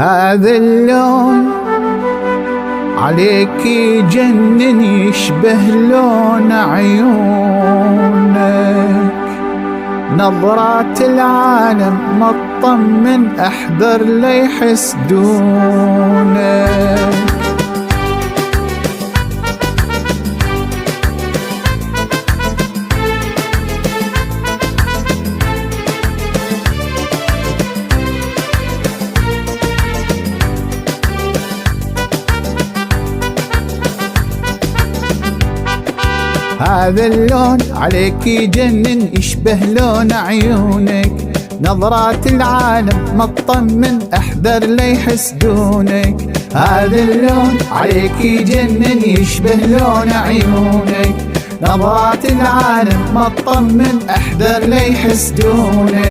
هذا اللون عليك يجنن، يشبه لون عيونك. نظرات العالم ما تطمن، احذر ليحسدونك. هذا اللون عليك يجنن، يشبه لون عيونك. نظرات العالم ما تطمن، احذر ليحسدونك. هذا اللون عليك يجنن، يشبه لون عيونك. نظرات العالم ما تطمن، احذر ليحسدونك.